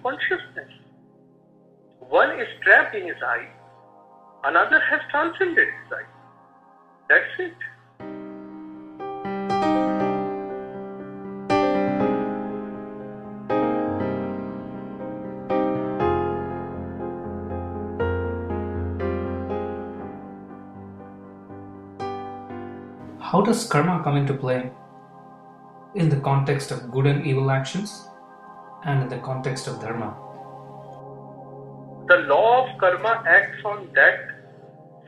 consciousness. One is trapped in his eye, another has transcended his eye. That's it. How does karma come into play in the context of good and evil actions and in the context of dharma? The law of karma acts on that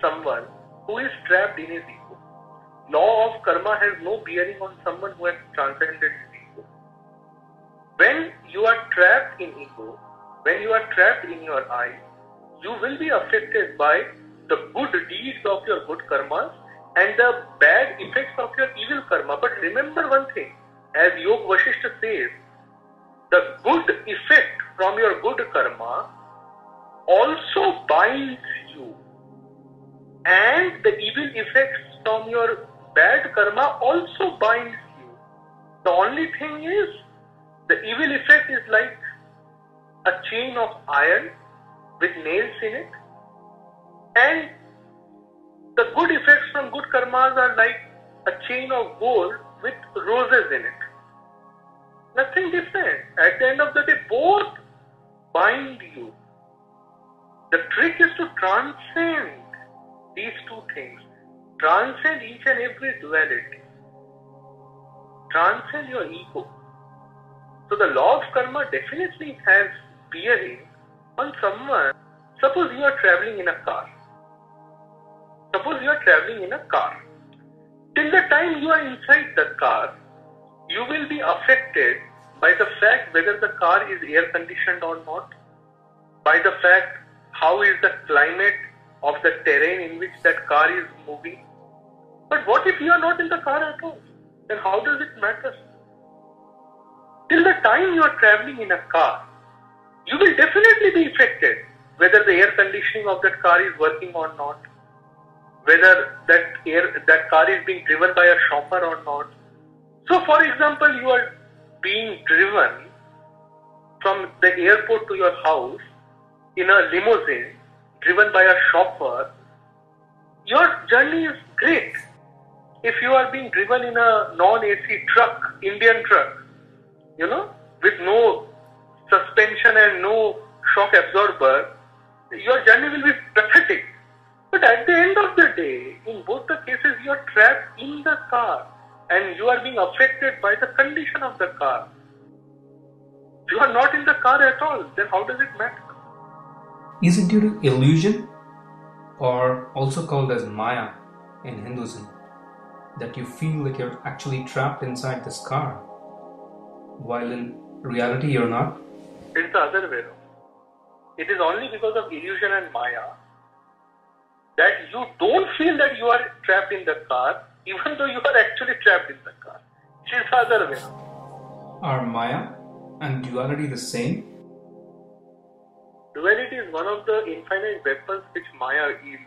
someone who is trapped in his ego. Law of karma has no bearing on someone who has transcended his ego. When you are trapped in ego, when you are trapped in your I, you will be affected by the good deeds of your good karmas and the bad effects of your evil karma. But remember one thing, as Yog Vasishtha says, the good effect from your good karma also binds you, and the evil effects from your bad karma also binds you. The only thing is, the evil effect is like a chain of iron with nails in it, and the good effects from good karmas are like a chain of gold with roses in it. Nothing different. At the end of the day, both bind you. The trick is to transcend these two things. Transcend each and every duality. Transcend your ego. So the law of karma definitely has bearing on someone. Suppose you are traveling in a car. Suppose you are traveling in a car. Till the time you are inside the car, you will be affected by the fact whether the car is air conditioned or not, by the fact how is the climate of the terrain in which that car is moving. But what if you are not in the car at all? Then how does it matter? Till the time you are traveling in a car, you will definitely be affected whether the air conditioning of that car is working or not, whether that car is being driven by a chauffeur or not. So for example, you are being driven from the airport to your house in a limousine driven by a chauffeur. Your journey is great. If you are being driven in a non-AC truck, Indian truck, with no suspension and no shock absorber, your journey will be pathetic. But at the end of the day, in both the cases, you are trapped in the car and you are being affected by the condition of the car. If you are not in the car at all, then how does it matter? Is it due to illusion, or also called as Maya in Hinduism, that you feel that you're actually trapped inside this car, while in reality you're not? It's the other way around. It is only because of illusion and Maya that you don't feel that you are trapped in the car, even though you are actually trapped in the car. It is the other way around. Are Maya and duality the same? Duality is one of the infinite weapons which Maya yields.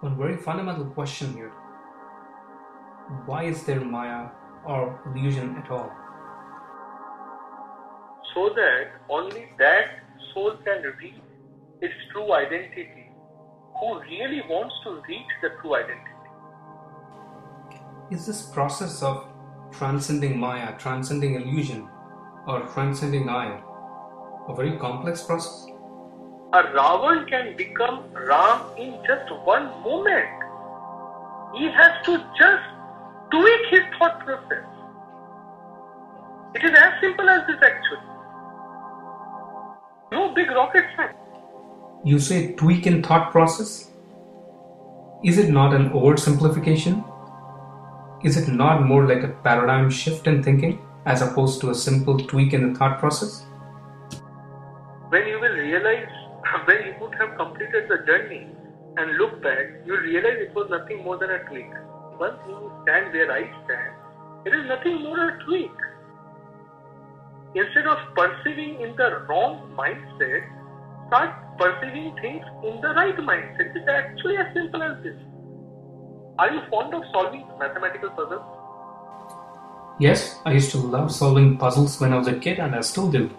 One very fundamental question here. Why is there Maya or illusion at all? So that only that soul can reach its true identity, who really wants to reach the true identity. Is this process of transcending Maya, transcending illusion, or transcending I a very complex process? A Ravan can become Ram in just one moment. He has to just tweak his thought process. It is as simple as this actually. No big rocket science. You say tweak in thought process? Is it not an oversimplification? Is it not more like a paradigm shift in thinking as opposed to a simple tweak in the thought process? When you will realize, when you would have completed the journey and look back, you will realize it was nothing more than a tweak. Once you stand where I stand, it is nothing more than a tweak. Instead of perceiving in the wrong mindset, start perceiving things in the right mindset. It's actually as simple as this. Are you fond of solving mathematical puzzles? Yes, I used to love solving puzzles when I was a kid, and I still do.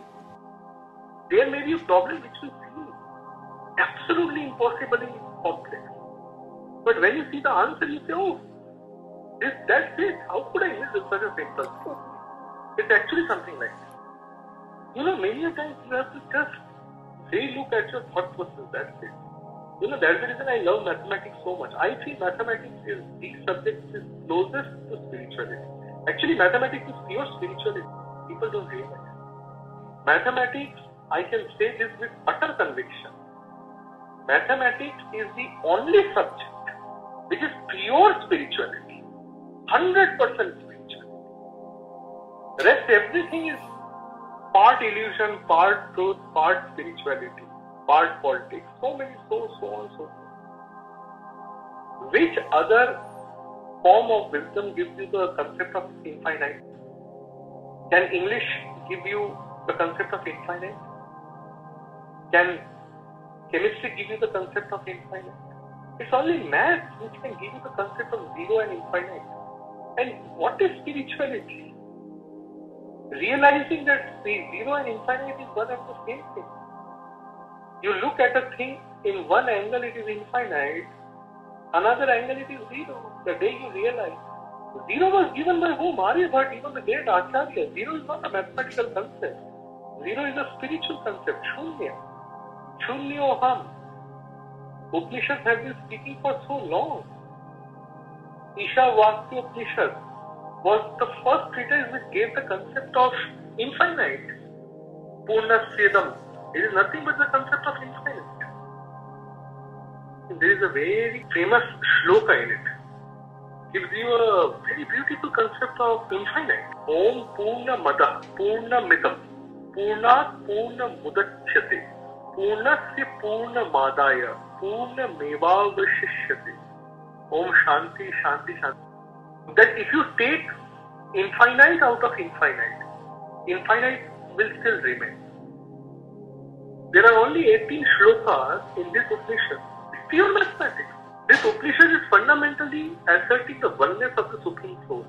There may be a problem which will seem absolutely impossibly complex. But when you see the answer, you say, oh, that's it. How could I miss such a simple thing? It's actually something like this. Many a times you have to just re-look at your thought process. That's it. That's the reason I love mathematics so much. I feel mathematics is the subject is closest to spirituality. Actually, mathematics is pure spirituality. People don't realize. Mathematics, I can say this with utter conviction. Mathematics is the only subject which is pure spirituality. 100% spirituality. The rest, everything is part illusion, part truth, part spirituality, part politics, so on, so forth. Which other form of wisdom gives you the concept of infinite? Can English give you the concept of infinite? Can chemistry give you the concept of infinite? It's only math which can give you the concept of zero and infinite. And what is spirituality? Realizing that zero and infinite is one and the same thing. You look at a thing, in one angle it is infinite, another angle it is zero. The day you realize, zero was given by whom? Aryabhat, even the great Acharya. Zero is not a mathematical concept. Zero is a spiritual concept. Shunya. Shunyoham. Upanishads have been speaking for so long. Ishavasya Upanishad was the first treatise which gave the concept of infinite. Purnasvedam. It is nothing but the concept of infinite. There is a very famous shloka in it. Gives you a very beautiful concept of infinite. Om Purna Mada Purna Midam Purnat Purna Mudachyate Purnasya Purna Madaya Purna Mevavashishyate. Om Shanti Shanti Shanti. That if you take infinite out of infinite, infinite will still remain. There are only 18 shlokas in this Upanishad. It's pure mathematics. This Upanishad is fundamentally asserting the oneness of the Supreme Soul.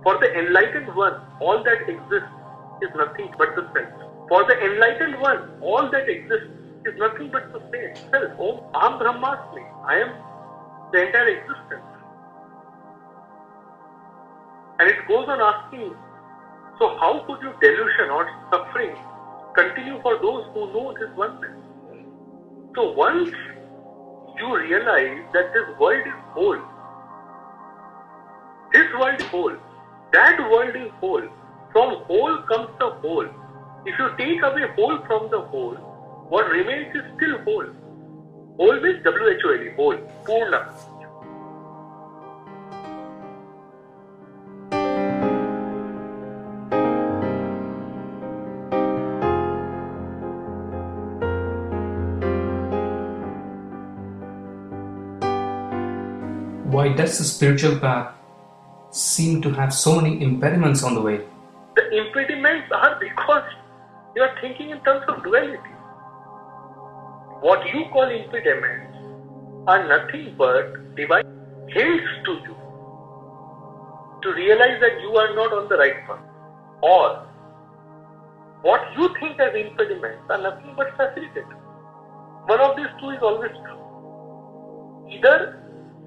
For the enlightened one, all that exists is nothing but the self. For the enlightened one, all that exists is nothing but the same self. Om Aham Brahmasmi. I am the entire existence. And it goes on asking, so how could your delusion or suffering continue for those who know this oneness? So once you realize that this world is whole, this world is whole, that world is whole, from whole comes the whole. If you take away whole from the whole, what remains is still whole. Whole means W-H-O-L-E, whole, Purna. Why does the spiritual path seem to have so many impediments on the way? The impediments are because you are thinking in terms of duality. What you call impediments are nothing but divine hints to you to realize that you are not on the right path. Or what you think as impediments are nothing but facilitators. One of these two is always true. Either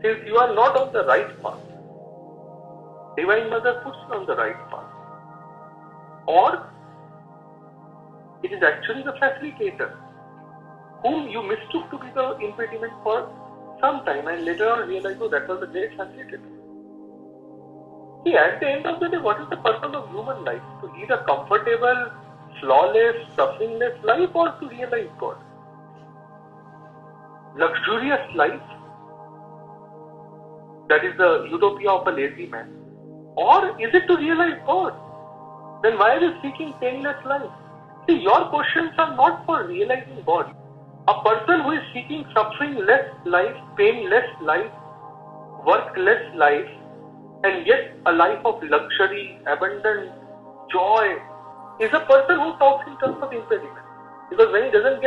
since you are not on the right path, Divine Mother puts you on the right path, or it is actually the facilitator whom you mistook to be the impediment for some time and later on realize, oh, that was the great facilitator. See, at the end of the day, what is the purpose of human life? To lead a comfortable, flawless, sufferingless life, or to realize God? Luxurious life, that is the utopia of a lazy man. Or is it to realize God? Then why are you seeking painless life? See, your questions are not for realizing God. A person who is seeking suffering-less life, pain-less life, work-less life, and yet a life of luxury, abundance, joy, is a person who talks in terms of impediment. Because when he doesn't get